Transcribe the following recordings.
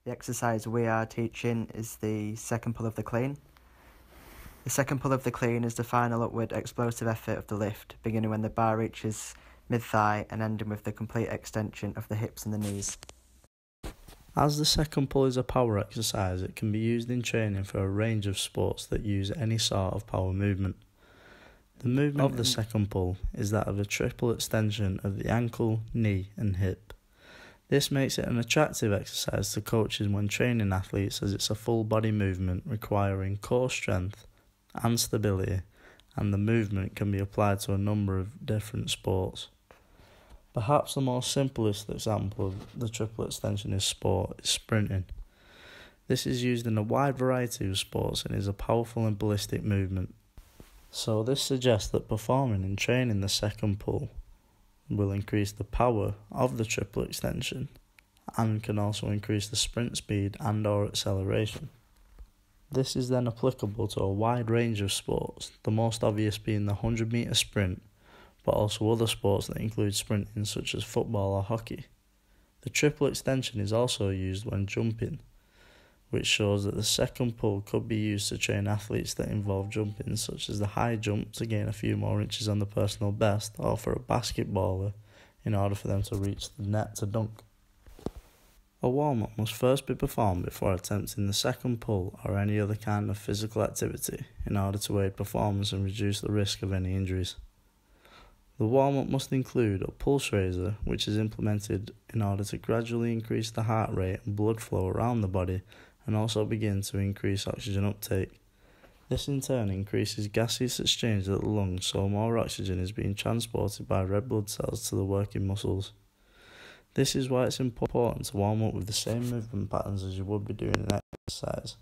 The exercise we are teaching is the second pull of the clean. The second pull of the clean is the final upward explosive effort of the lift, beginning when the bar reaches mid-thigh and ending with the complete extension of the hips and the knees. As the second pull is a power exercise, it can be used in training for a range of sports that use any sort of power movement. The movement of the second pull is that of a triple extension of the ankle, knee and hip. This makes it an attractive exercise to coaches when training athletes, as it's a full body movement requiring core strength and stability, and the movement can be applied to a number of different sports. Perhaps the most simplest example of the triple extension is sprinting. This is used in a wide variety of sports and is a powerful and ballistic movement. So this suggests that performing and training the second pull will increase the power of the triple extension and can also increase the sprint speed and or acceleration. This is then applicable to a wide range of sports, the most obvious being the 100-metre sprint, but also other sports that include sprinting such as football or hockey. The triple extension is also used when jumping, which shows that the second pull could be used to train athletes that involve jumping, such as the high jump to gain a few more inches on the personal best, or for a basketballer in order for them to reach the net to dunk. A warm-up must first be performed before attempting the second pull or any other kind of physical activity in order to aid performance and reduce the risk of any injuries. The warm-up must include a pulse raiser, which is implemented in order to gradually increase the heart rate and blood flow around the body and also begin to increase oxygen uptake. This in turn increases gaseous exchange at the lungs, so more oxygen is being transported by red blood cells to the working muscles. This is why it's important to warm up with the same movement patterns as you would be doing an exercise.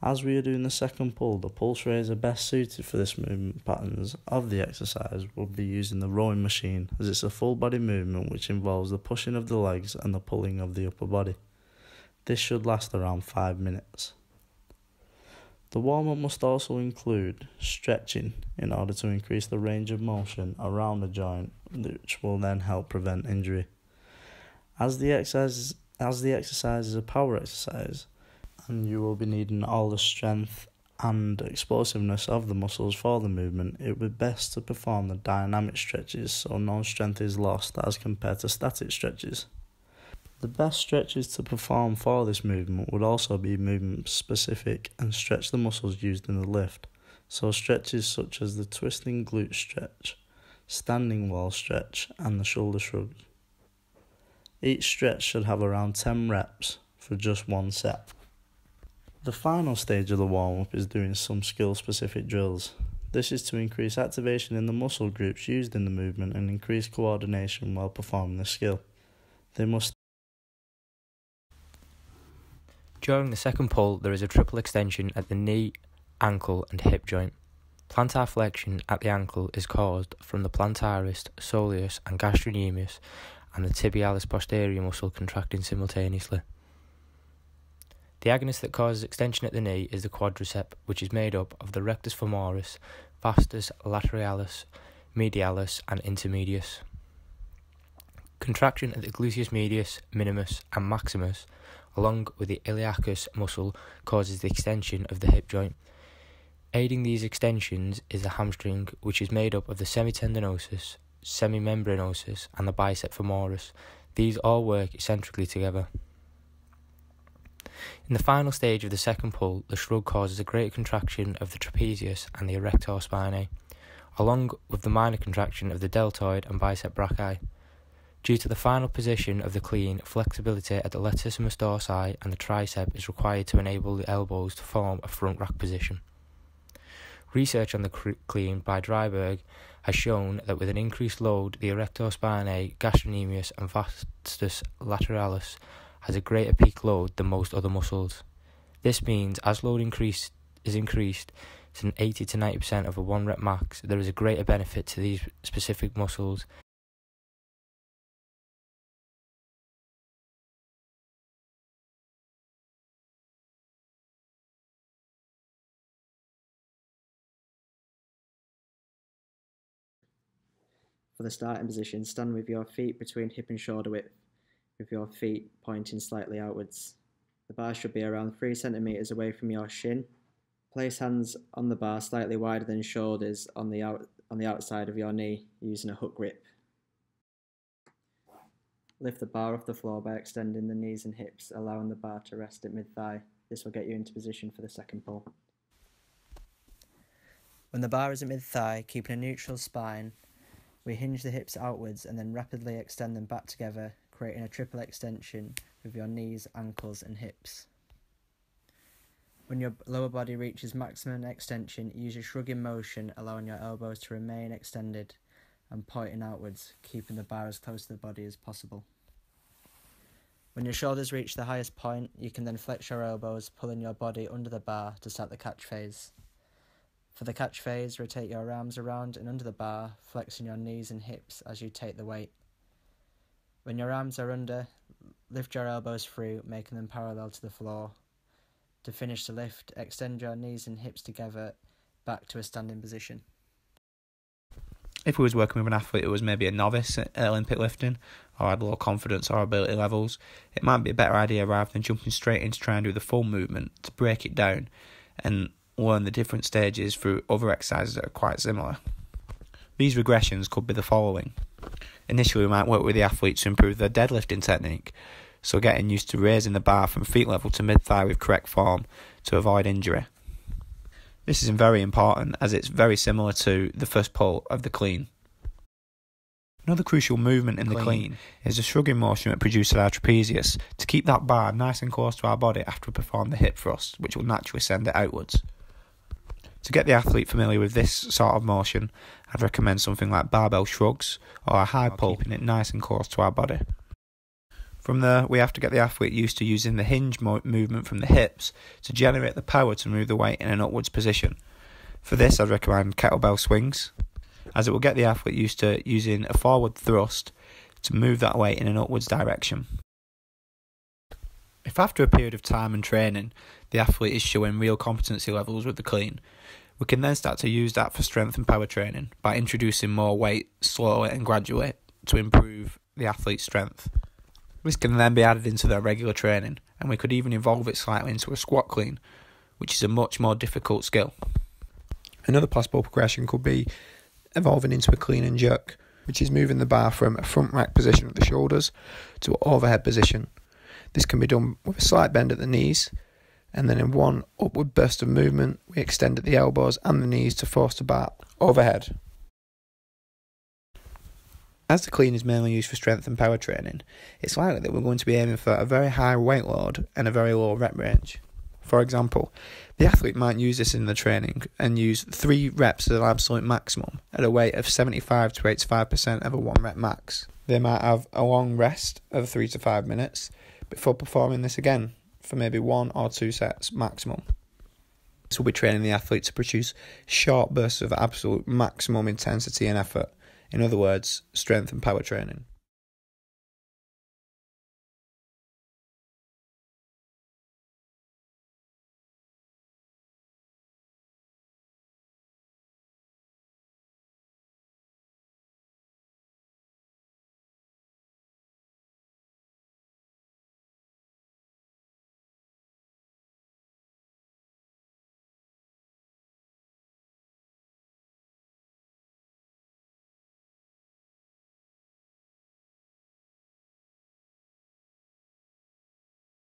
As we are doing the second pull, the pulse raiser best suited for this movement patterns of the exercise would be using the rowing machine, as it's a full body movement which involves the pushing of the legs and the pulling of the upper body. This should last around 5 minutes. The warm-up must also include stretching in order to increase the range of motion around the joint, which will then help prevent injury. As the exercise is a power exercise, and you will be needing all the strength and explosiveness of the muscles for the movement, it would be best to perform the dynamic stretches so no strength is lost as compared to static stretches. The best stretches to perform for this movement would also be movement specific and stretch the muscles used in the lift, so stretches such as the twisting glute stretch, standing wall stretch and the shoulder shrug. Each stretch should have around 10 reps for just one set. The final stage of the warm-up is doing some skill-specific drills. This is to increase activation in the muscle groups used in the movement and increase coordination while performing the skill. During the second pull, there is a triple extension at the knee, ankle and hip joint. Plantar flexion at the ankle is caused from the plantaris, soleus and gastrocnemius and the tibialis posterior muscle contracting simultaneously. The agonist that causes extension at the knee is the quadricep, which is made up of the rectus femoris, vastus lateralis, medialis and intermedius. Contraction at the gluteus medius, minimus and maximus, along with the iliacus muscle, causes the extension of the hip joint. Aiding these extensions is the hamstring, which is made up of the semitendinosus, semimembranosus and the bicep femoris. These all work eccentrically together. In the final stage of the second pull, the shrug causes a greater contraction of the trapezius and the erector spinae, along with the minor contraction of the deltoid and bicep brachii. Due to the final position of the clean, flexibility at the latissimus dorsi and the tricep is required to enable the elbows to form a front rack position. Research on the clean by Dryberg has shown that with an increased load, the erector spinae, gastrocnemius and vastus lateralis has a greater peak load than most other muscles. This means as load is increased to 80 to 90% of a 1 rep max, there is a greater benefit to these specific muscles. For the starting position, stand with your feet between hip and shoulder width. with your feet pointing slightly outwards. The bar should be around 3 centimeters away from your shin. Place hands on the bar slightly wider than shoulders on the outside of your knee using a hook grip. Lift the bar off the floor by extending the knees and hips, allowing the bar to rest at mid-thigh. This will get you into position for the second pull. When the bar is at mid-thigh, keeping a neutral spine, we hinge the hips outwards and then rapidly extend them back together, creating a triple extension with your knees, ankles and hips. When your lower body reaches maximum extension, use a shrugging motion, allowing your elbows to remain extended and pointing outwards, keeping the bar as close to the body as possible. When your shoulders reach the highest point, you can then flex your elbows, pulling your body under the bar to start the catch phase. For the catch phase, rotate your arms around and under the bar, flexing your knees and hips as you take the weight. When your arms are under, lift your elbows through, making them parallel to the floor. To finish the lift, extend your knees and hips together back to a standing position. If we was working with an athlete who was maybe a novice at Olympic lifting or had low confidence or ability levels, it might be a better idea rather than jumping straight in to try and do the full movement to break it down and learn the different stages through other exercises that are quite similar. These regressions could be the following. Initially, we might work with the athlete to improve their deadlifting technique, so getting used to raising the bar from feet level to mid-thigh with correct form to avoid injury. This is very important as it's very similar to the first pull of the clean. Another crucial movement in the clean is the shrugging motion that produces our trapezius to keep that bar nice and close to our body after we perform the hip thrust, which will naturally send it outwards. To get the athlete familiar with this sort of motion, I'd recommend something like barbell shrugs or a high pull, keeping it nice and close to our body. From there, we have to get the athlete used to using the hinge movement from the hips to generate the power to move the weight in an upwards position. For this, I'd recommend kettlebell swings, as it will get the athlete used to using a forward thrust to move that weight in an upwards direction. If after a period of time and training, the athlete is showing real competency levels with the clean, we can then start to use that for strength and power training by introducing more weight slowly and gradually to improve the athlete's strength. This can then be added into their regular training, and we could even evolve it slightly into a squat clean, which is a much more difficult skill. Another possible progression could be evolving into a clean and jerk, which is moving the bar from a front rack position at the shoulders to an overhead position. This can be done with a slight bend at the knees, and then in one upward burst of movement, we extend at the elbows and the knees to force the bar overhead. As the clean is mainly used for strength and power training, it's likely that we're going to be aiming for a very high weight load and a very low rep range. For example, the athlete might use this in the training and use 3 reps as an absolute maximum at a weight of 75 to 85% of a 1 rep max. They might have a long rest of 3 to 5 minutes before performing this again for maybe 1 or 2 sets maximum. This will be training the athlete to produce short bursts of absolute maximum intensity and effort. In other words, strength and power training.